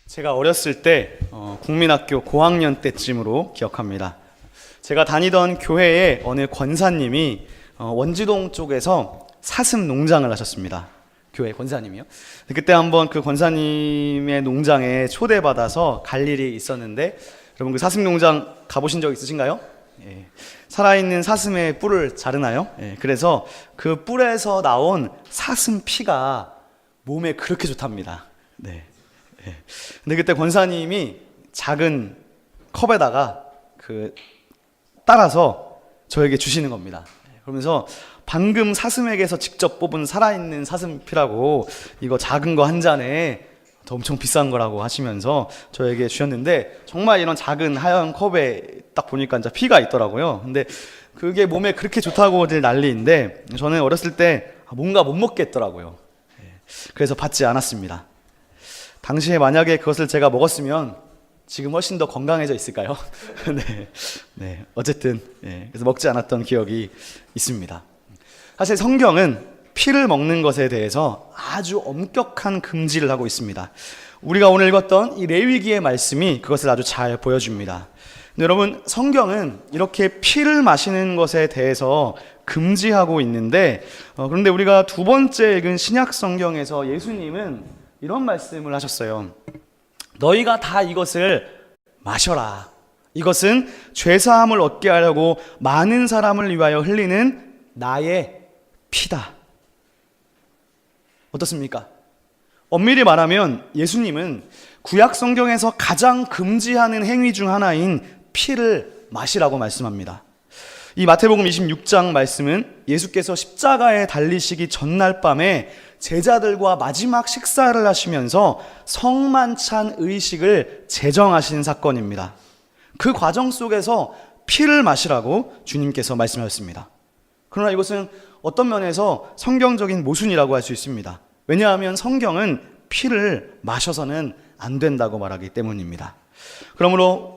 제가 어렸을 때 국민학교 고학년 때쯤으로 기억합니다. 제가 다니던 교회에 어느 권사님이 원지동 쪽에서 사슴 농장을 하셨습니다. 교회 권사님이요. 그때 한번 그 권사님의 농장에 초대받아서 갈 일이 있었는데, 여러분 그 사슴 농장 가보신 적 있으신가요? 예. 살아있는 사슴의 뿔을 자르나요? 예. 그래서 그 뿔에서 나온 사슴 피가 몸에 그렇게 좋답니다. 네. 예. 근데 그때 권사님이 작은 컵에다가 따라서 저에게 주시는 겁니다. 그러면서 방금 사슴에게서 직접 뽑은 살아있는 사슴 피라고, 이거 작은 거 한 잔에 더 엄청 비싼 거라고 하시면서 저에게 주셨는데, 정말 이런 작은 하얀 컵에 딱 보니까 진짜 피가 있더라고요. 근데 그게 몸에 그렇게 좋다고들 난리인데, 저는 어렸을 때 뭔가 못 먹겠더라고요. 그래서 받지 않았습니다. 당시에 만약에 그것을 제가 먹었으면 지금 훨씬 더 건강해져 있을까요? 네. 어쨌든 그래서 먹지 않았던 기억이 있습니다. 사실 성경은 피를 먹는 것에 대해서 아주 엄격한 금지를 하고 있습니다. 우리가 오늘 읽었던 이 레위기의 말씀이 그것을 아주 잘 보여줍니다. 근데 여러분, 성경은 이렇게 피를 마시는 것에 대해서 금지하고 있는데, 그런데 우리가 두 번째 읽은 신약 성경에서 예수님은 이런 말씀을 하셨어요. 너희가 다 이것을 마셔라. 이것은 죄사함을 얻게 하려고 많은 사람을 위하여 흘리는 나의 피다. 어떻습니까? 엄밀히 말하면 예수님은 구약 성경에서 가장 금지하는 행위 중 하나인 피를 마시라고 말씀합니다. 이 마태복음 26장 말씀은 예수께서 십자가에 달리시기 전날 밤에 제자들과 마지막 식사를 하시면서 성만찬 의식을 제정하신 사건입니다. 그 과정 속에서 피를 마시라고 주님께서 말씀하셨습니다. 그러나 이것은 어떤 면에서 성경적인 모순이라고 할 수 있습니다. 왜냐하면 성경은 피를 마셔서는 안 된다고 말하기 때문입니다. 그러므로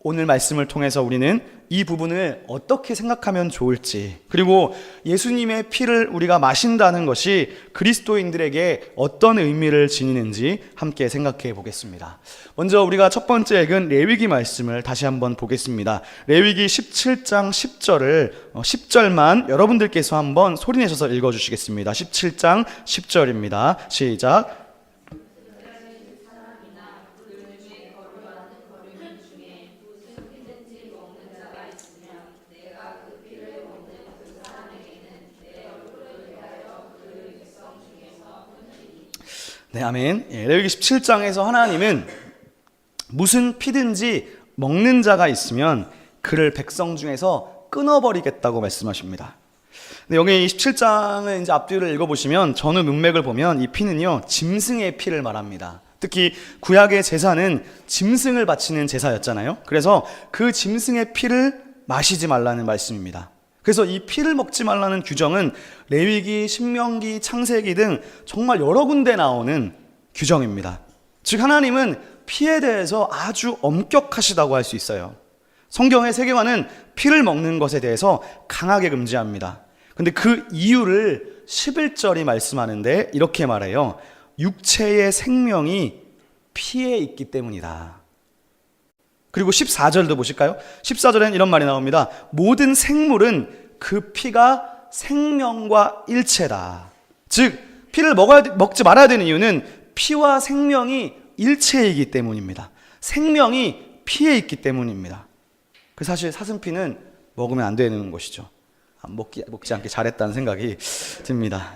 오늘 말씀을 통해서 우리는 이 부분을 어떻게 생각하면 좋을지, 그리고 예수님의 피를 우리가 마신다는 것이 그리스도인들에게 어떤 의미를 지니는지 함께 생각해 보겠습니다. 먼저 우리가 첫 번째 읽은 레위기 말씀을 다시 한번 보겠습니다. 레위기 17장 10절을 10절만 여러분들께서 한번 소리내셔서 읽어주시겠습니다. 17장 10절입니다. 시작. 네, 아멘. 레위기 17장에서 하나님은 무슨 피든지 먹는 자가 있으면 그를 백성 중에서 끊어버리겠다고 말씀하십니다. 근데 여기 17장을 이제 앞뒤를 읽어보시면, 전후 문맥을 보면 이 피는요, 짐승의 피를 말합니다. 특히 구약의 제사는 짐승을 바치는 제사였잖아요. 그래서 그 짐승의 피를 마시지 말라는 말씀입니다. 그래서 이 피를 먹지 말라는 규정은 레위기, 신명기, 창세기 등 정말 여러 군데 나오는 규정입니다. 즉 하나님은 피에 대해서 아주 엄격하시다고 할 수 있어요. 성경의 세계관은 피를 먹는 것에 대해서 강하게 금지합니다. 근데 그 이유를 11절이 말씀하는데 이렇게 말해요. 육체의 생명이 피에 있기 때문이다. 그리고 14절도 보실까요? 14절에는 이런 말이 나옵니다. 모든 생물은 그 피가 생명과 일체다. 즉 피를 먹지 말아야 되는 이유는 피와 생명이 일체이기 때문입니다. 생명이 피에 있기 때문입니다. 그 사실 사슴피는 먹으면 안 되는 것이죠. 먹지 않게 잘했다는 생각이 듭니다.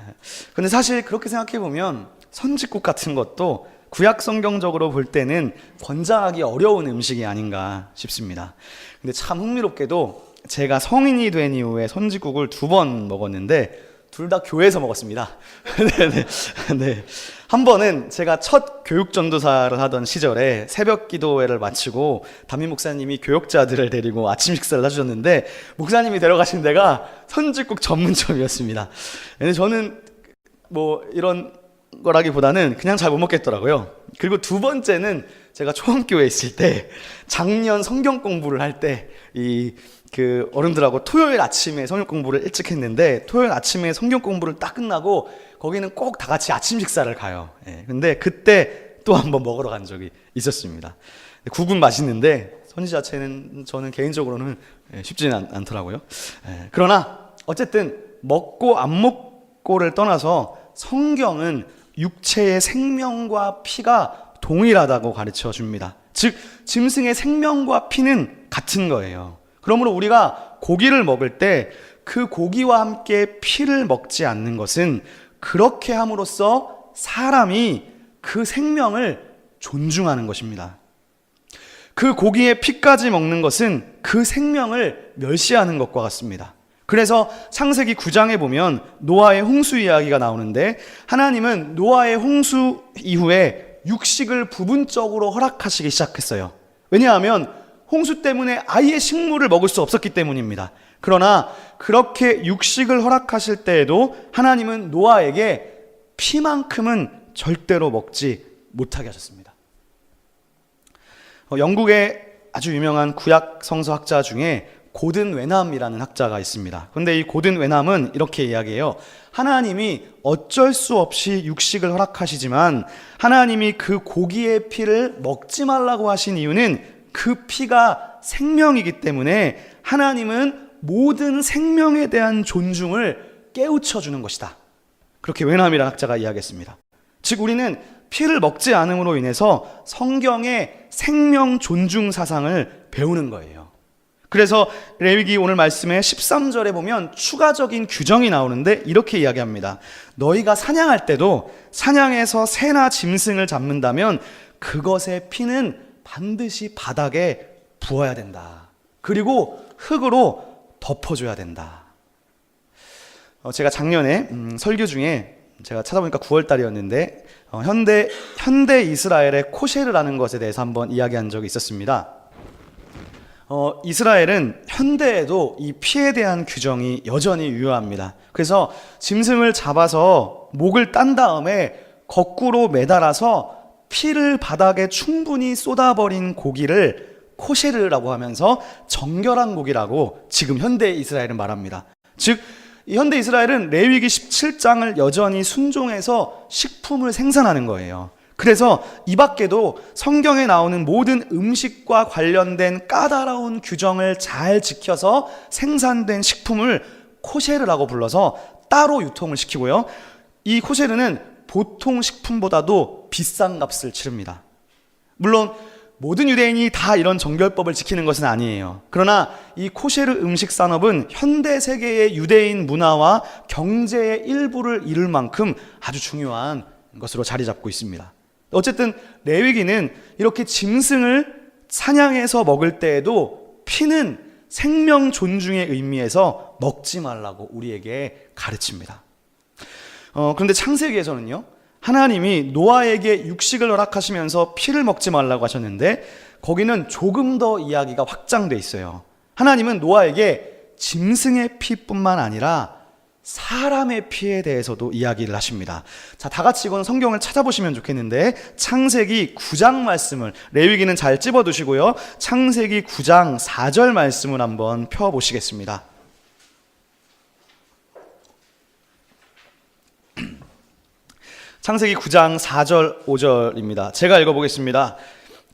근데 사실 그렇게 생각해 보면 선짓국 같은 것도 구약 성경적으로 볼 때는 권장하기 어려운 음식이 아닌가 싶습니다. 근데 참 흥미롭게도 제가 성인이 된 이후에 선짓국을 2번 먹었는데 둘 다 교회에서 먹었습니다. 네. 한 번은 제가 첫 교육전도사를 하던 시절에 새벽 기도회를 마치고 담임 목사님이 교역자들을 데리고 아침 식사를 해주셨는데, 목사님이 데려가신 데가 선짓국 전문점이었습니다. 저는 이런 거라기보다는 그냥 잘 못 먹겠더라고요. 그리고 두 번째는 제가 초등교회에 있을 때 작년 성경 공부를 할 때 그 어른들하고 토요일 아침에 성경 공부를 일찍 했는데, 토요일 아침에 성경 공부를 딱 끝나고 거기는 꼭 다 같이 아침 식사를 가요. 근데 그때 또 한번 먹으러 간 적이 있었습니다. 국은 맛있는데 선지 자체는 저는 개인적으로는 쉽지는 않더라고요. 그러나 어쨌든 먹고 안 먹고를 떠나서 성경은 육체의 생명과 피가 동일하다고 가르쳐 줍니다. 즉 짐승의 생명과 피는 같은 거예요. 그러므로 우리가 고기를 먹을 때 그 고기와 함께 피를 먹지 않는 것은 그렇게 함으로써 사람이 그 생명을 존중하는 것입니다. 그 고기의 피까지 먹는 것은 그 생명을 멸시하는 것과 같습니다. 그래서 창세기 9장에 보면 노아의 홍수 이야기가 나오는데 하나님은 노아의 홍수 이후에 육식을 부분적으로 허락하시기 시작했어요. 왜냐하면 홍수 때문에 아예 식물을 먹을 수 없었기 때문입니다. 그러나 그렇게 육식을 허락하실 때에도 하나님은 노아에게 피만큼은 절대로 먹지 못하게 하셨습니다. 영국의 아주 유명한 구약 성서 학자 중에 고든 웨남이라는 학자가 있습니다. 그런데 이 고든 웨남은 이렇게 이야기해요. 하나님이 어쩔 수 없이 육식을 허락하시지만 하나님이 그 고기의 피를 먹지 말라고 하신 이유는 그 피가 생명이기 때문에 하나님은 모든 생명에 대한 존중을 깨우쳐 주는 것이다. 그렇게 웨남이라는 학자가 이야기했습니다. 즉 우리는 피를 먹지 않음으로 인해서 성경의 생명 존중 사상을 배우는 거예요. 그래서 레위기 오늘 말씀의 13절에 보면 추가적인 규정이 나오는데 이렇게 이야기합니다. 너희가 사냥할 때도 사냥에서 새나 짐승을 잡는다면 그것의 피는 반드시 바닥에 부어야 된다. 그리고 흙으로 덮어줘야 된다. 제가 작년에 설교 중에 제가 찾아보니까 9월달이었는데 현대 이스라엘의 코셰르라는 것에 대해서 한번 이야기한 적이 있었습니다. 이스라엘은 현대에도 이 피에 대한 규정이 여전히 유효합니다. 그래서 짐승을 잡아서 목을 딴 다음에 거꾸로 매달아서 피를 바닥에 충분히 쏟아버린 고기를 코셰르라고 하면서 정결한 고기라고 지금 현대 이스라엘은 말합니다. 즉 현대 이스라엘은 레위기 17장을 여전히 순종해서 식품을 생산하는 거예요. 그래서 이 밖에도 성경에 나오는 모든 음식과 관련된 까다로운 규정을 잘 지켜서 생산된 식품을 코셰르라고 불러서 따로 유통을 시키고요. 이 코셰르는 보통 식품보다도 비싼 값을 치릅니다. 물론 모든 유대인이 다 이런 정결법을 지키는 것은 아니에요. 그러나 이 코셰르 음식 산업은 현대 세계의 유대인 문화와 경제의 일부를 이룰 만큼 아주 중요한 것으로 자리 잡고 있습니다. 어쨌든 레위기는 이렇게 짐승을 사냥해서 먹을 때에도 피는 생명 존중의 의미에서 먹지 말라고 우리에게 가르칩니다. 그런데 창세기에서는요, 하나님이 노아에게 육식을 허락하시면서 피를 먹지 말라고 하셨는데 거기는 조금 더 이야기가 확장돼 있어요. 하나님은 노아에게 짐승의 피뿐만 아니라 사람의 피에 대해서도 이야기를 하십니다. 자, 다 같이 이건 성경을 찾아보시면 좋겠는데 창세기 9장 말씀을, 레위기는 잘 찝어두시고요, 창세기 9장 4절 말씀을 한번 펴보시겠습니다. 창세기 9장 4절 5절입니다. 제가 읽어보겠습니다.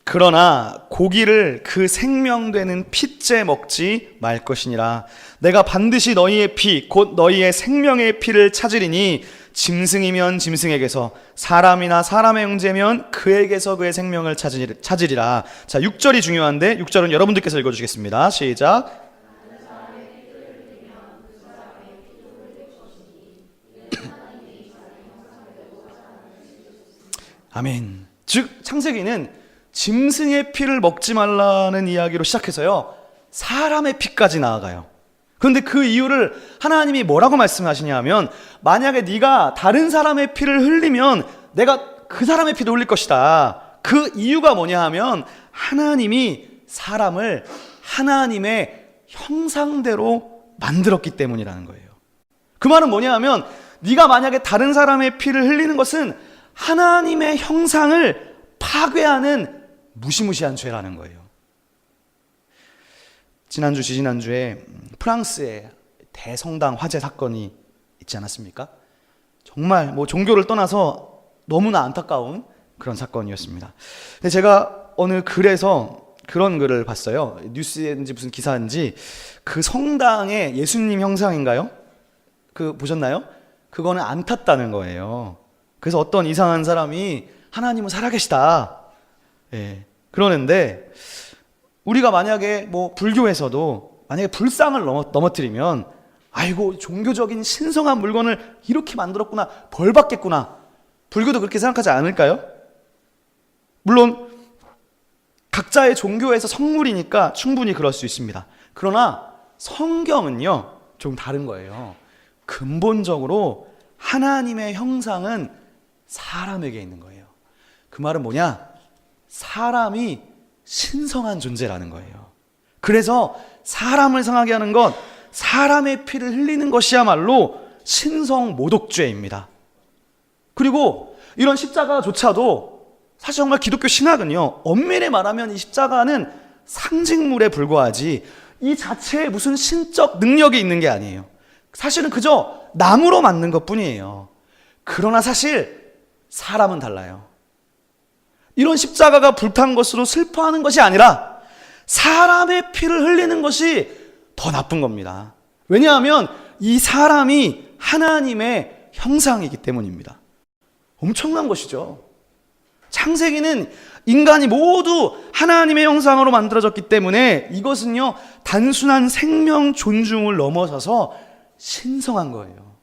그러나 고기를 그 생명되는 피째 먹지 말 것이니라. 내가 반드시 너희의 피 곧 너희의 생명의 피를 찾으리니 짐승이면 짐승에게서 사람이나 사람의 형제면 그에게서 그의 생명을 찾으리라. 자, 6절이 중요한데 6절은 여러분들께서 읽어주시겠습니다. 시작. 아멘. 즉 창세기는 짐승의 피를 먹지 말라는 이야기로 시작해서요, 사람의 피까지 나아가요. 그런데 그 이유를 하나님이 뭐라고 말씀하시냐 하면, 만약에 네가 다른 사람의 피를 흘리면 내가 그 사람의 피도 흘릴 것이다. 그 이유가 뭐냐 하면 하나님이 사람을 하나님의 형상대로 만들었기 때문이라는 거예요. 그 말은 뭐냐 하면 네가 만약에 다른 사람의 피를 흘리는 것은 하나님의 형상을 파괴하는 무시무시한 죄라는 거예요. 지지난주에 프랑스의 대성당 화재 사건이 있지 않았습니까? 정말 종교를 떠나서 너무나 안타까운 그런 사건이었습니다. 근데 제가 어느 글에서 그런 글을 봤어요. 뉴스인지 무슨 기사인지 그 성당에 예수님 형상인가요? 그 보셨나요? 그거는 안 탔다는 거예요. 그래서 어떤 이상한 사람이 하나님은 살아계시다. 예. 그러는데 우리가 만약에 뭐 불교에서도 만약에 불상을 넘어뜨리면 아이고 종교적인 신성한 물건을 이렇게 만들었구나 벌 받겠구나. 불교도 그렇게 생각하지 않을까요? 물론 각자의 종교에서 성물이니까 충분히 그럴 수 있습니다. 그러나 성경은요 좀 다른 거예요. 근본적으로 하나님의 형상은 사람에게 있는 거예요. 그 말은 뭐냐? 사람이 신성한 존재라는 거예요. 그래서 사람을 상하게 하는 것, 사람의 피를 흘리는 것이야말로 신성 모독죄입니다. 그리고 이런 십자가조차도 사실 정말 기독교 신학은요, 엄밀히 말하면 이 십자가는 상징물에 불과하지 이 자체에 무슨 신적 능력이 있는 게 아니에요. 사실은 그저 나무로 만든 것 뿐이에요. 그러나 사실 사람은 달라요. 이런 십자가가 불탄 것으로 슬퍼하는 것이 아니라 사람의 피를 흘리는 것이 더 나쁜 겁니다. 왜냐하면 이 사람이 하나님의 형상이기 때문입니다. 엄청난 것이죠. 창세기는 인간이 모두 하나님의 형상으로 만들어졌기 때문에 이것은요 단순한 생명 존중을 넘어서서 신성한 거예요.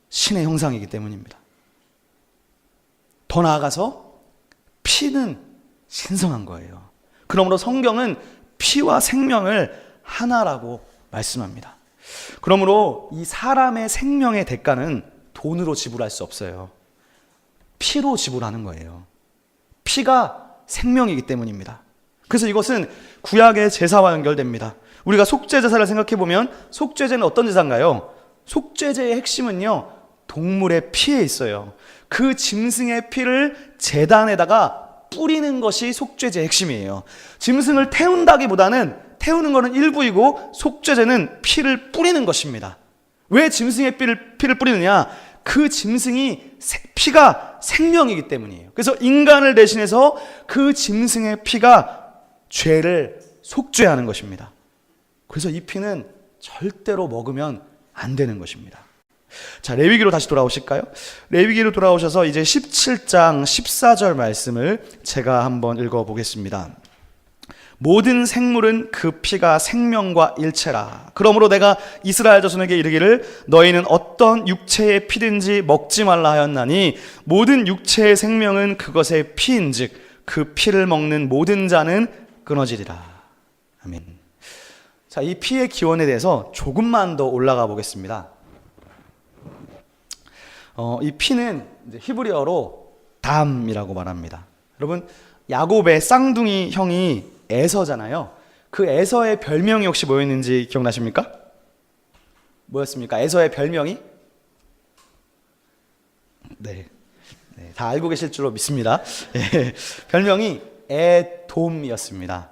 신의 형상이기 때문입니다. 더 나아가서 피는 신성한 거예요. 그러므로 성경은 피와 생명을 하나라고 말씀합니다. 그러므로 이 사람의 생명의 대가는 돈으로 지불할 수 없어요. 피로 지불하는 거예요. 피가 생명이기 때문입니다. 그래서 이것은 구약의 제사와 연결됩니다. 우리가 속죄 제사를 생각해 보면 속죄제는 어떤 제사인가요? 속죄제의 핵심은요 동물의 피에 있어요. 그 짐승의 피를 제단에다가 뿌리는 것이 속죄제의 핵심이에요. 짐승을 태운다기보다는 태우는 것은 일부이고 속죄제는 피를 뿌리는 것입니다. 왜 짐승의 피를 뿌리느냐? 그 짐승이 피가 생명이기 때문이에요. 그래서 인간을 대신해서 그 짐승의 피가 죄를 속죄하는 것입니다. 그래서 이 피는 절대로 먹으면 안 되는 것입니다. 자, 레위기로 다시 돌아오실까요? 레위기로 돌아오셔서 이제 17장 14절 말씀을 제가 한번 읽어보겠습니다. 모든 생물은 그 피가 생명과 일체라. 그러므로 내가 이스라엘 자손에게 이르기를 너희는 어떤 육체의 피든지 먹지 말라 하였나니 모든 육체의 생명은 그것의 피인즉 그 피를 먹는 모든 자는 끊어지리라. 아멘. 자, 이 피의 기원에 대해서 조금만 더 올라가 보겠습니다. 이 피는 이제 히브리어로 담이라고 말합니다. 여러분, 야곱의 쌍둥이 형이 에서잖아요. 그 에서의 별명이 혹시 뭐였는지 기억나십니까? 뭐였습니까? 에서의 별명이? 네, 다 알고 계실 줄로 믿습니다. 별명이 에돔이었습니다.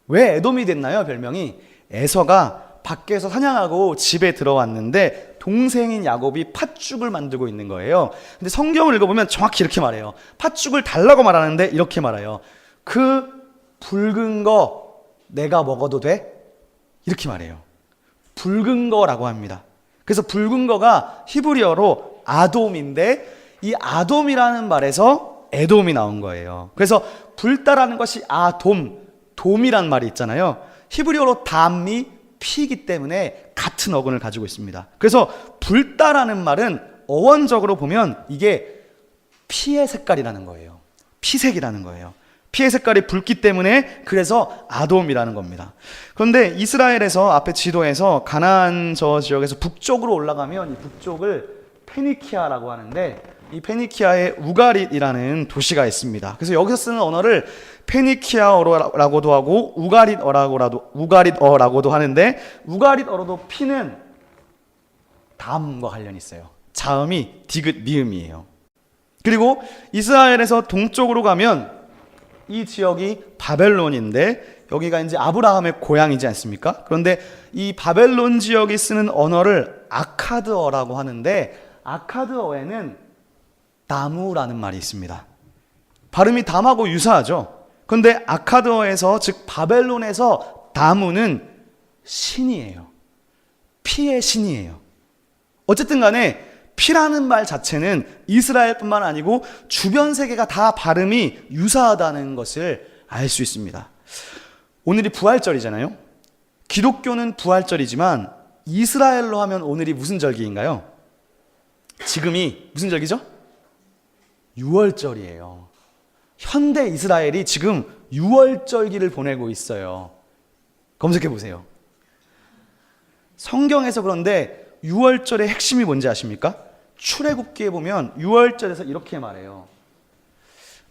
왜 에돔이 됐나요? 별명이 에서가 밖에서 사냥하고 집에 들어왔는데 동생인 야곱이 팥죽을 만들고 있는 거예요. 근데 성경을 읽어보면 정확히 이렇게 말해요. 팥죽을 달라고 말하는데 이렇게 말해요. 그 붉은 거 내가 먹어도 돼? 이렇게 말해요. 붉은 거라고 합니다. 그래서 붉은 거가 히브리어로 아돔인데 이 아돔이라는 말에서 에돔이 나온 거예요. 그래서 붉다라는 것이 아돔, 돔이란 말이 있잖아요. 히브리어로 담이 피이기 때문에 같은 어근을 가지고 있습니다. 그래서 붉다라는 말은 어원적으로 보면 이게 피의 색깔이라는 거예요. 피색이라는 거예요. 피의 색깔이 붉기 때문에 그래서 아돔이라는 겁니다. 그런데 이스라엘에서 앞에 지도에서 가나안 저 지역에서 북쪽으로 올라가면 이 북쪽을 페니키아라고 하는데 이 페니키아에 우가릿이라는 도시가 있습니다. 그래서 여기서 쓰는 언어를 페니키아어라고도 하고 우가릿어라고도 하는데 우가릿어로도 피는 다음과 관련이 있어요. 자음이 디귿 미음이에요. 그리고 이스라엘에서 동쪽으로 가면 이 지역이 바벨론인데 여기가 이제 아브라함의 고향이지 않습니까? 그런데 이 바벨론 지역이 쓰는 언어를 아카드어라고 하는데 아카드어에는 다무라는 말이 있습니다. 발음이 담하고 유사하죠. 그런데 아카드어에서, 즉 바벨론에서 다무는 신이에요. 피의 신이에요. 어쨌든 간에 피라는 말 자체는 이스라엘뿐만 아니고 주변 세계가 다 발음이 유사하다는 것을 알 수 있습니다. 오늘이 부활절이잖아요. 기독교는 부활절이지만 이스라엘로 하면 오늘이 무슨 절기인가요? 지금이 무슨 절기죠? 유월절이에요. 현대 이스라엘이 지금 유월절기를 보내고 있어요. 검색해 보세요. 성경에서 그런데 유월절의 핵심이 뭔지 아십니까? 출애굽기에 보면 유월절에서 이렇게 말해요.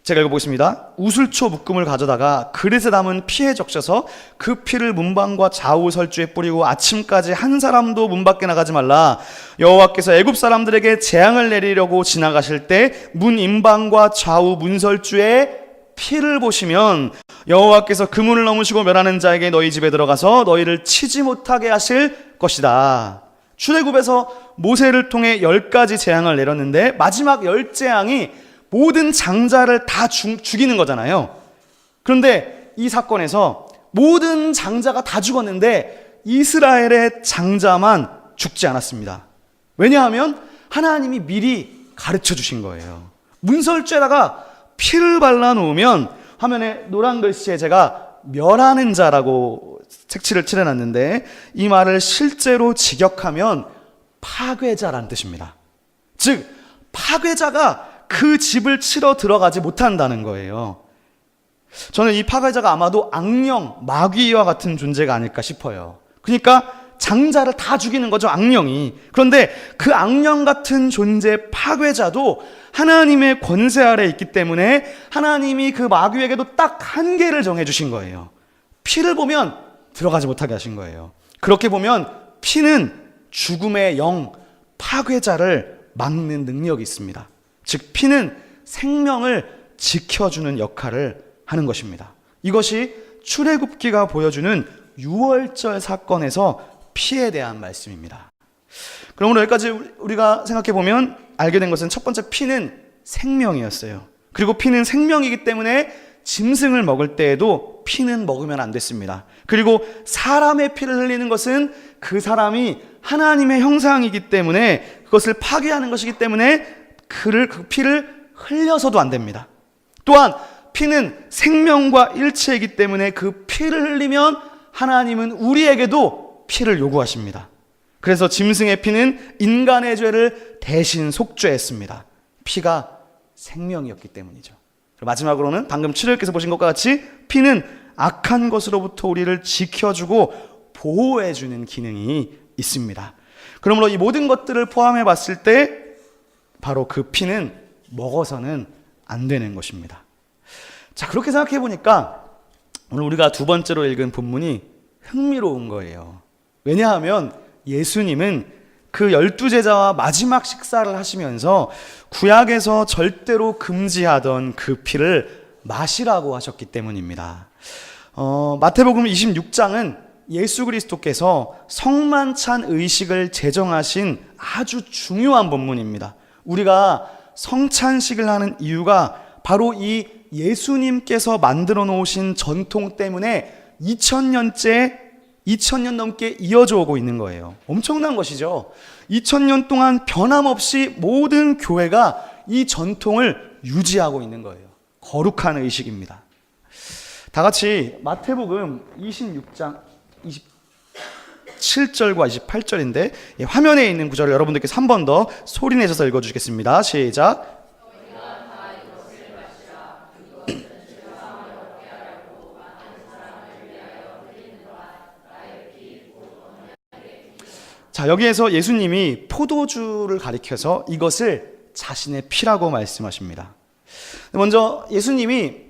제가 읽어보겠습니다. 우슬초 묶음을 가져다가 그릇에 담은 피에 적셔서 그 피를 문방과 좌우 설주에 뿌리고 아침까지 한 사람도 문 밖에 나가지 말라. 여호와께서 애굽 사람들에게 재앙을 내리려고 지나가실 때 문 임방과 좌우 문설주에 피를 보시면 여호와께서 그 문을 넘으시고 멸하는 자에게 너희 집에 들어가서 너희를 치지 못하게 하실 것이다. 출애굽에서 모세를 통해 10가지 재앙을 내렸는데 마지막 10재앙이 모든 장자를 다 죽이는 거잖아요. 그런데 이 사건에서 모든 장자가 다 죽었는데 이스라엘의 장자만 죽지 않았습니다. 왜냐하면 하나님이 미리 가르쳐 주신 거예요. 문설주에다가 피를 발라놓으면 화면에 노란 글씨에 제가 멸하는 자라고 색칠을 칠해놨는데 이 말을 실제로 직역하면 파괴자라는 뜻입니다. 즉 파괴자가 그 집을 치러 들어가지 못한다는 거예요. 저는 이 파괴자가 아마도 악령, 마귀와 같은 존재가 아닐까 싶어요. 그러니까 장자를 다 죽이는 거죠, 악령이. 그런데 그 악령 같은 존재 파괴자도 하나님의 권세 아래 있기 때문에 하나님이 그 마귀에게도 딱 한계를 정해주신 거예요. 피를 보면 들어가지 못하게 하신 거예요. 그렇게 보면 피는 죽음의 영, 파괴자를 막는 능력이 있습니다. 즉 피는 생명을 지켜주는 역할을 하는 것입니다. 이것이 출애굽기가 보여주는 유월절 사건에서 피에 대한 말씀입니다. 그러므로 여기까지 우리가 생각해 보면 알게 된 것은 첫 번째, 피는 생명이었어요. 그리고 피는 생명이기 때문에 짐승을 먹을 때에도 피는 먹으면 안 됐습니다. 그리고 사람의 피를 흘리는 것은 그 사람이 하나님의 형상이기 때문에 그것을 파괴하는 것이기 때문에 그 피를 흘려서도 안 됩니다. 또한 피는 생명과 일체이기 때문에 그 피를 흘리면 하나님은 우리에게도 피를 요구하십니다. 그래서 짐승의 피는 인간의 죄를 대신 속죄했습니다. 피가 생명이었기 때문이죠. 마지막으로는 방금 출애굽기에서 보신 것과 같이 피는 악한 것으로부터 우리를 지켜주고 보호해주는 기능이 있습니다. 그러므로 이 모든 것들을 포함해 봤을 때 바로 그 피는 먹어서는 안 되는 것입니다. 자, 그렇게 생각해 보니까 오늘 우리가 두 번째로 읽은 본문이 흥미로운 거예요. 왜냐하면 예수님은 그 12제자와 마지막 식사를 하시면서 구약에서 절대로 금지하던 그 피를 마시라고 하셨기 때문입니다. 마태복음 26장은 예수 그리스도께서 성만찬 의식을 제정하신 아주 중요한 본문입니다. 우리가 성찬식을 하는 이유가 바로 이 예수님께서 만들어 놓으신 전통 때문에 2000년 넘게 이어져 오고 있는 거예요. 엄청난 것이죠. 2000년 동안 변함없이 모든 교회가 이 전통을 유지하고 있는 거예요. 거룩한 의식입니다. 다 같이 마태복음 26장 27절과 28절인데 화면에 있는 구절을 여러분들께서 한 번 더 소리 내셔서 읽어주시겠습니다. 시작. 자, 여기에서 예수님이 포도주를 가리켜서 이것을 자신의 피라고 말씀하십니다. 먼저 예수님이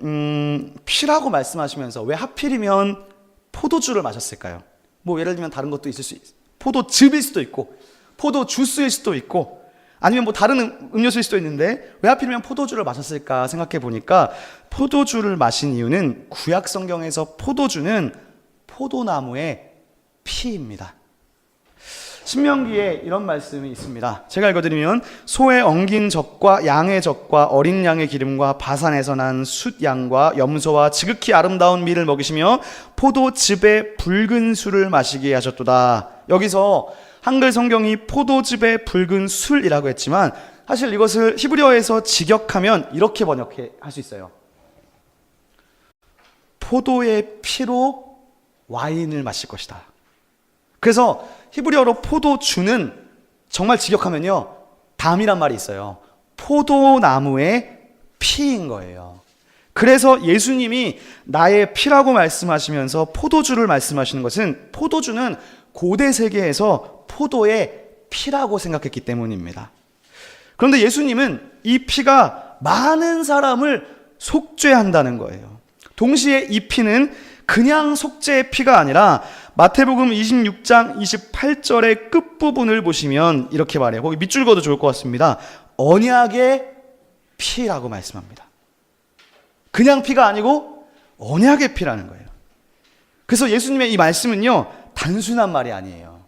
피라고 말씀하시면서 왜 하필이면 포도주를 마셨을까요? 뭐 예를 들면 다른 것도 있을 수 있어요. 포도즙일 수도 있고 포도 주스일 수도 있고 아니면 뭐 다른 음료수일 수도 있는데 왜 하필이면 포도주를 마셨을까 생각해 보니까 포도주를 마신 이유는 구약 성경에서 포도주는 포도나무의 피입니다. 신명기에 이런 말씀이 있습니다. 제가 읽어드리면 소의 엉긴 젖과 양의 젖과 어린 양의 기름과 바산에서 난 숫양과 염소와 지극히 아름다운 밀을 먹이시며 포도즙의 붉은 술을 마시게 하셨도다. 여기서 한글 성경이 포도즙의 붉은 술이라고 했지만 사실 이것을 히브리어에서 직역하면 이렇게 번역할 수 있어요. 포도의 피로 와인을 마실 것이다. 그래서 히브리어로 포도주는 정말 직역하면요, 담이란 말이 있어요. 포도나무의 피인 거예요. 그래서 예수님이 나의 피라고 말씀하시면서 포도주를 말씀하시는 것은 포도주는 고대 세계에서 포도의 피라고 생각했기 때문입니다. 그런데 예수님은 이 피가 많은 사람을 속죄한다는 거예요. 동시에 이 피는 그냥 속죄의 피가 아니라 마태복음 26장 28절의 끝부분을 보시면 이렇게 말해요. 거기 밑줄 그어도 좋을 것 같습니다. 언약의 피라고 말씀합니다. 그냥 피가 아니고 언약의 피라는 거예요. 그래서 예수님의 이 말씀은요, 단순한 말이 아니에요.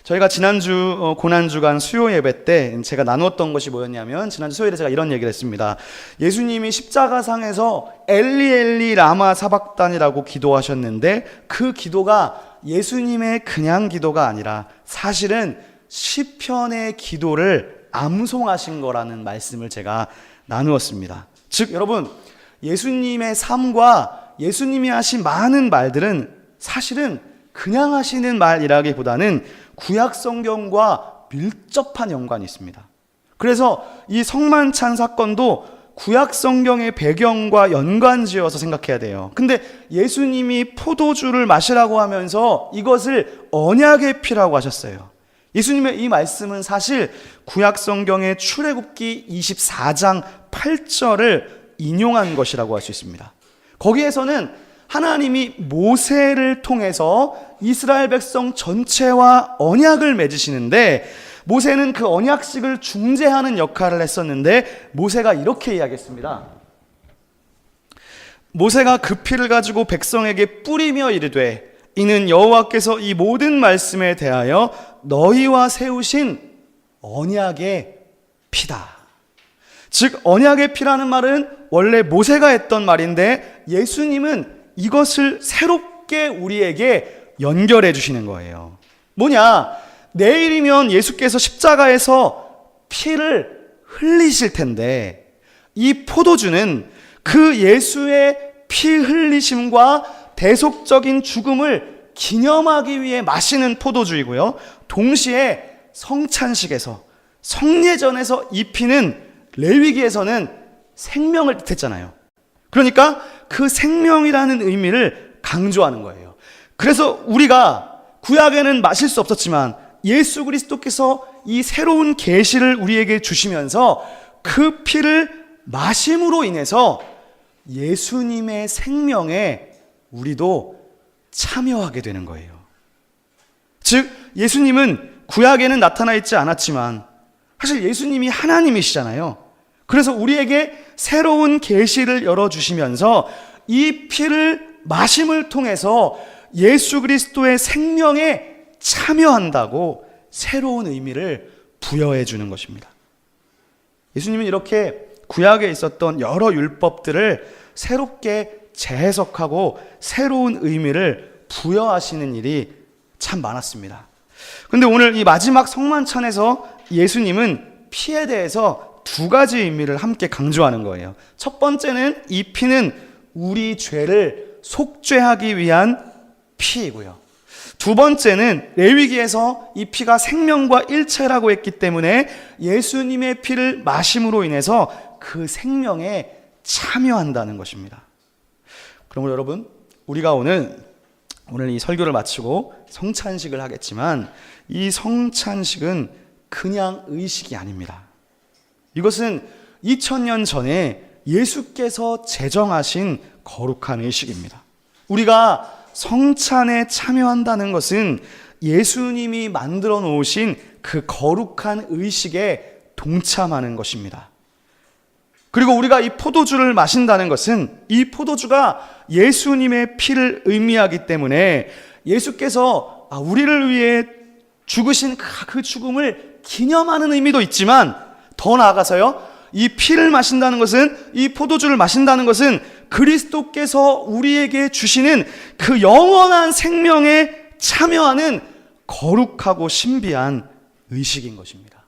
저희가 지난주 고난주간 수요 예배 때 제가 나누었던 것이 뭐였냐면, 지난주 수요일에 제가 이런 얘기를 했습니다. 예수님이 십자가상에서 엘리 엘리 라마 사박단이라고 기도하셨는데 그 기도가 예수님의 그냥 기도가 아니라 사실은 시편의 기도를 암송하신 거라는 말씀을 제가 나누었습니다. 즉 여러분, 예수님의 삶과 예수님이 하신 많은 말들은 사실은 그냥 하시는 말이라기보다는 구약 성경과 밀접한 연관이 있습니다. 그래서 이 성만찬 사건도 구약 성경의 배경과 연관지어서 생각해야 돼요. 근데 예수님이 포도주를 마시라고 하면서 이것을 언약의 피라고 하셨어요. 예수님의 이 말씀은 사실 구약 성경의 출애굽기 24장 8절을 인용한 것이라고 할 수 있습니다. 거기에서는 하나님이 모세를 통해서 이스라엘 백성 전체와 언약을 맺으시는데, 모세는 그 언약식을 중재하는 역할을 했었는데 모세가 이렇게 이야기했습니다. 모세가 그 피를 가지고 백성에게 뿌리며 이르되 이는 여호와께서 이 모든 말씀에 대하여 너희와 세우신 언약의 피다. 즉 언약의 피라는 말은 원래 모세가 했던 말인데 예수님은 이것을 새롭게 우리에게 연결해 주시는 거예요. 뭐냐? 내일이면 예수께서 십자가에서 피를 흘리실 텐데 이 포도주는 그 예수의 피 흘리심과 대속적인 죽음을 기념하기 위해 마시는 포도주이고요, 동시에 성찬식에서 성례전에서 이 피는 레위기에서는 생명을 뜻했잖아요. 그러니까 그 생명이라는 의미를 강조하는 거예요. 그래서 우리가 구약에는 마실 수 없었지만 예수 그리스도께서 이 새로운 계시를 우리에게 주시면서 그 피를 마심으로 인해서 예수님의 생명에 우리도 참여하게 되는 거예요. 즉 예수님은 구약에는 나타나 있지 않았지만 사실 예수님이 하나님이시잖아요. 그래서 우리에게 새로운 계시를 열어주시면서 이 피를 마심을 통해서 예수 그리스도의 생명에 참여한다고 새로운 의미를 부여해 주는 것입니다. 예수님은 이렇게 구약에 있었던 여러 율법들을 새롭게 재해석하고 새로운 의미를 부여하시는 일이 참 많았습니다. 그런데 오늘 이 마지막 성만찬에서 예수님은 피에 대해서 두 가지 의미를 함께 강조하는 거예요. 첫 번째는 이 피는 우리 죄를 속죄하기 위한 피이고요, 두 번째는 레위기에서 이 피가 생명과 일체라고 했기 때문에 예수님의 피를 마심으로 인해서 그 생명에 참여한다는 것입니다. 그럼 여러분, 우리가 오늘 이 설교를 마치고 성찬식을 하겠지만 이 성찬식은 그냥 의식이 아닙니다. 이것은 2000년 전에 예수께서 제정하신 거룩한 의식입니다. 우리가 성찬에 참여한다는 것은 예수님이 만들어 놓으신 그 거룩한 의식에 동참하는 것입니다. 그리고 우리가 이 포도주를 마신다는 것은 이 포도주가 예수님의 피를 의미하기 때문에 예수께서 우리를 위해 죽으신 그 죽음을 기념하는 의미도 있지만 더 나아가서요, 이 피를 마신다는 것은, 이 포도주를 마신다는 것은 그리스도께서 우리에게 주시는 그 영원한 생명에 참여하는 거룩하고 신비한 의식인 것입니다.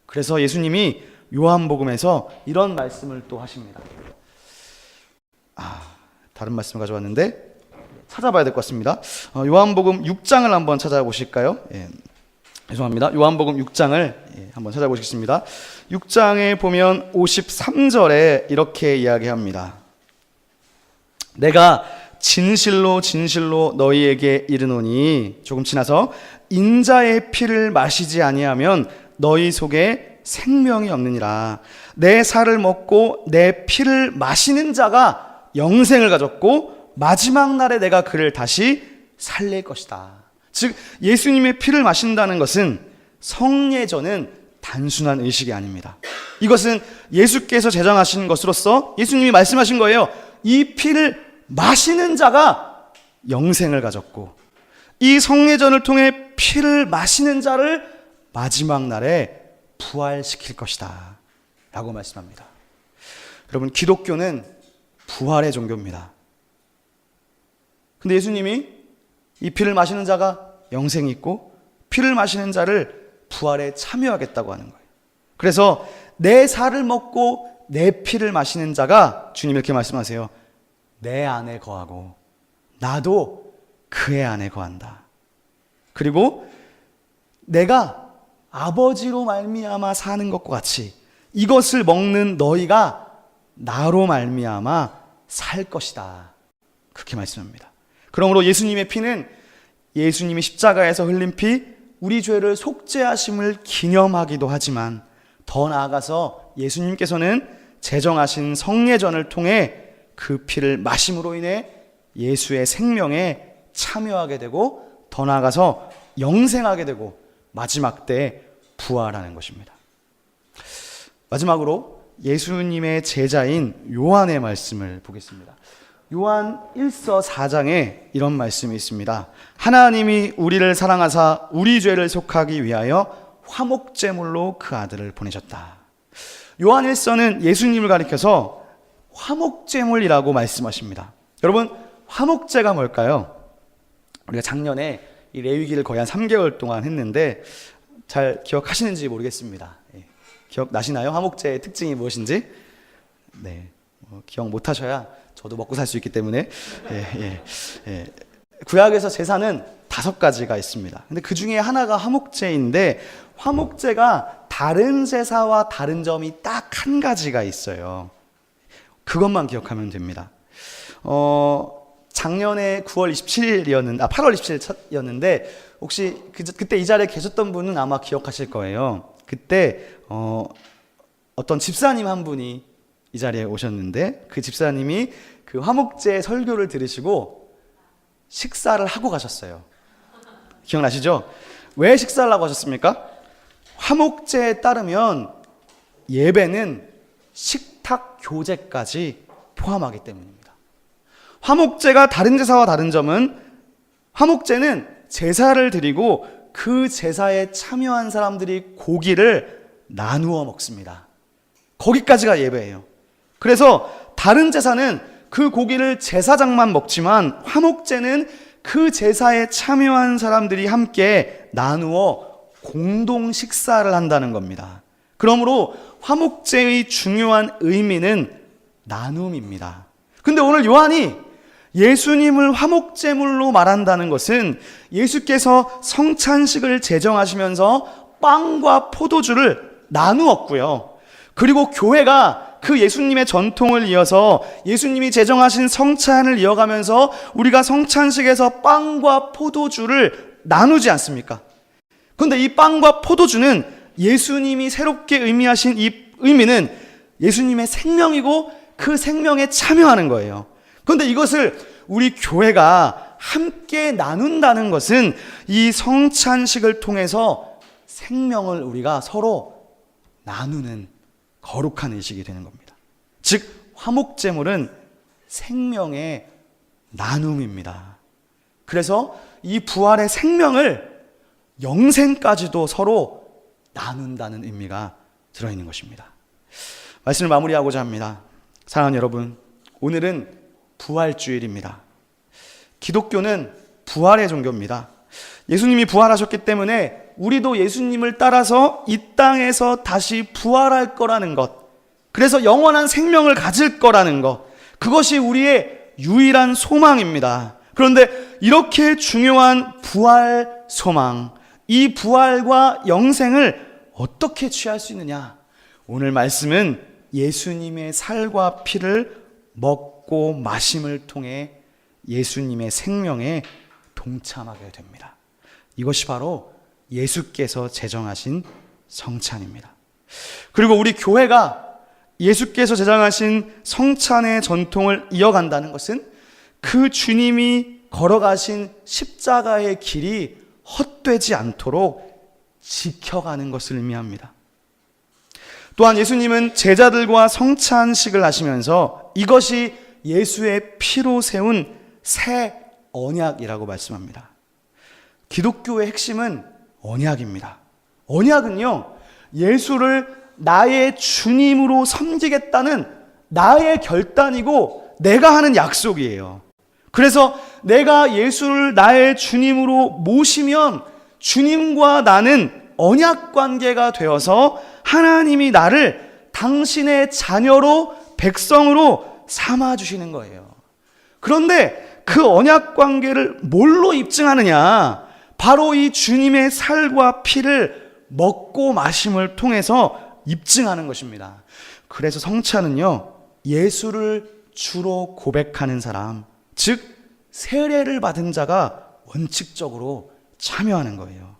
그래서 예수님이 요한복음에서 이런 말씀을 또 하십니다. 다른 말씀을 가져왔는데 찾아봐야 될 것 같습니다. 요한복음 6장을 한번 찾아보실까요? 죄송합니다. 요한복음 6장을 한번 찾아보시겠습니다. 6장에 보면 53절에 이렇게 이야기합니다. 내가 진실로 진실로 너희에게 이르노니, 조금 지나서 인자의 피를 마시지 아니하면 너희 속에 생명이 없느니라. 내 살을 먹고 내 피를 마시는 자가 영생을 가졌고 마지막 날에 내가 그를 다시 살릴 것이다. 즉 예수님의 피를 마신다는 것은, 성례전은 단순한 의식이 아닙니다. 이것은 예수께서 제정하신 것으로서 예수님이 말씀하신 거예요. 이 피를 마시는 자가 영생을 가졌고, 이 성례전을 통해 피를 마시는 자를 마지막 날에 부활시킬 것이다 라고 말씀합니다. 여러분, 기독교는 부활의 종교입니다. 근데 예수님이 이 피를 마시는 자가 영생이 있고 피를 마시는 자를 부활에 참여하겠다고 하는 거예요. 그래서 내 살을 먹고 내 피를 마시는 자가, 주님 이렇게 말씀하세요, 내 안에 거하고 나도 그의 안에 거한다. 그리고 내가 아버지로 말미암아 사는 것과 같이 이것을 먹는 너희가 나로 말미암아 살 것이다. 그렇게 말씀합니다. 그러므로 예수님의 피는, 예수님이 십자가에서 흘린 피, 우리 죄를 속죄하심을 기념하기도 하지만 더 나아가서 예수님께서는 제정하신 성례전을 통해 그 피를 마심으로 인해 예수의 생명에 참여하게 되고 더 나아가서 영생하게 되고 마지막 때에 부활하는 것입니다. 마지막으로 예수님의 제자인 요한의 말씀을 보겠습니다. 요한 1서 4장에 이런 말씀이 있습니다. 하나님이 우리를 사랑하사 우리 죄를 속하기 위하여 화목제물로 그 아들을 보내셨다. 요한 1서는 예수님을 가리켜서 화목제물이라고 말씀하십니다. 여러분, 화목제가 뭘까요? 우리가 작년에 이 레위기를 거의 한 3개월 동안 했는데 잘 기억하시는지 모르겠습니다. 기억나시나요? 화목제의 특징이 무엇인지? 네, 기억 못하셔야 저도 먹고 살 수 있기 때문에. 구약에서 제사는 5가지가 있습니다. 근데 그 중에 하나가 화목제인데, 화목제가 다른 제사와 다른 점이 딱 한 가지가 있어요. 그것만 기억하면 됩니다. 작년에 8월 27일이었는데 혹시 그때 이 자리에 계셨던 분은 아마 기억하실 거예요. 그때 어떤 집사님 한 분이 이 자리에 오셨는데, 그 집사님이 그 화목제 설교를 들으시고 식사를 하고 가셨어요. 기억나시죠? 왜 식사를 하고 가셨습니까? 화목제에 따르면 예배는 식탁 교제까지 포함하기 때문입니다. 화목제가 다른 제사와 다른 점은, 화목제는 제사를 드리고 그 제사에 참여한 사람들이 고기를 나누어 먹습니다. 거기까지가 예배예요. 그래서 다른 제사는 그 고기를 제사장만 먹지만, 화목제는 그 제사에 참여한 사람들이 함께 나누어 공동 식사를 한다는 겁니다. 그러므로 화목제의 중요한 의미는 나눔입니다. 근데 오늘 요한이 예수님을 화목제물로 말한다는 것은, 예수께서 성찬식을 제정하시면서 빵과 포도주를 나누었고요. 그리고 교회가 그 예수님의 전통을 이어서 예수님이 제정하신 성찬을 이어가면서 우리가 성찬식에서 빵과 포도주를 나누지 않습니까? 그런데 이 빵과 포도주는 예수님이 새롭게 의미하신 이 의미는 예수님의 생명이고 그 생명에 참여하는 거예요. 그런데 이것을 우리 교회가 함께 나눈다는 것은 이 성찬식을 통해서 생명을 우리가 서로 나누는 거룩한 의식이 되는 겁니다. 즉 화목제물은 생명의 나눔입니다. 그래서 이 부활의 생명을 영생까지도 서로 나눈다는 의미가 들어있는 것입니다. 말씀을 마무리하고자 합니다. 사랑하는 여러분, 오늘은 부활주일입니다. 기독교는 부활의 종교입니다. 예수님이 부활하셨기 때문에 우리도 예수님을 따라서 이 땅에서 다시 부활할 거라는 것, 그래서 영원한 생명을 가질 거라는 것, 그것이 우리의 유일한 소망입니다. 그런데 이렇게 중요한 부활 소망, 이 부활과 영생을 어떻게 취할 수 있느냐? 오늘 말씀은 예수님의 살과 피를 먹고 마심을 통해 예수님의 생명에 동참하게 됩니다. 이것이 바로 예수께서 제정하신 성찬입니다. 그리고 우리 교회가 예수께서 제정하신 성찬의 전통을 이어간다는 것은 그 주님이 걸어가신 십자가의 길이 헛되지 않도록 지켜가는 것을 의미합니다. 또한 예수님은 제자들과 성찬식을 하시면서 이것이 예수의 피로 세운 새 언약이라고 말씀합니다. 기독교의 핵심은 언약입니다. 언약은요, 예수를 나의 주님으로 섬기겠다는 나의 결단이고 내가 하는 약속이에요. 그래서 내가 예수를 나의 주님으로 모시면 주님과 나는 언약 관계가 되어서 하나님이 나를 당신의 자녀로, 백성으로 삼아주시는 거예요. 그런데 그 언약 관계를 뭘로 입증하느냐? 바로 이 주님의 살과 피를 먹고 마심을 통해서 입증하는 것입니다. 그래서 성찬은요, 예수를 주로 고백하는 사람, 즉 세례를 받은 자가 원칙적으로 참여하는 거예요.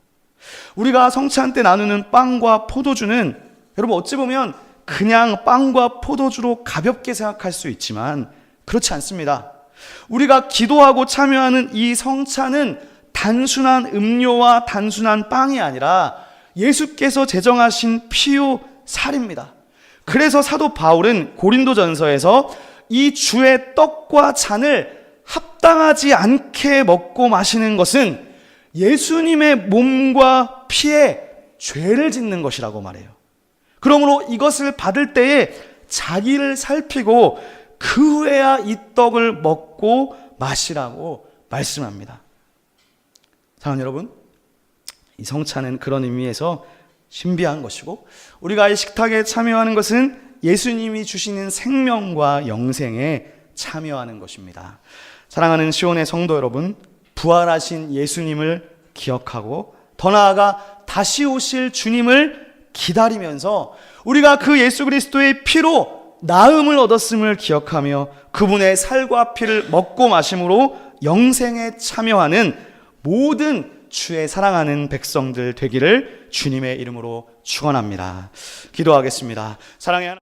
우리가 성찬 때 나누는 빵과 포도주는 여러분 어찌 보면 그냥 빵과 포도주로 가볍게 생각할 수 있지만 그렇지 않습니다. 우리가 기도하고 참여하는 이 성찬은 단순한 음료와 단순한 빵이 아니라 예수께서 제정하신 피요 살입니다. 그래서 사도 바울은 고린도전서에서 이 주의 떡과 잔을 합당하지 않게 먹고 마시는 것은 예수님의 몸과 피에 죄를 짓는 것이라고 말해요. 그러므로 이것을 받을 때에 자기를 살피고 그 후에야 이 떡을 먹고 마시라고 말씀합니다. 사랑하는 여러분, 이 성찬은 그런 의미에서 신비한 것이고 우리가 이 식탁에 참여하는 것은 예수님이 주시는 생명과 영생에 참여하는 것입니다. 사랑하는 시온의 성도 여러분, 부활하신 예수님을 기억하고 더 나아가 다시 오실 주님을 기다리면서 우리가 그 예수 그리스도의 피로 나음을 얻었음을 기억하며 그분의 살과 피를 먹고 마심으로 영생에 참여하는 모든 주의 사랑하는 백성들 되기를 주님의 이름으로 축원합니다. 기도하겠습니다. 사랑의 하나님,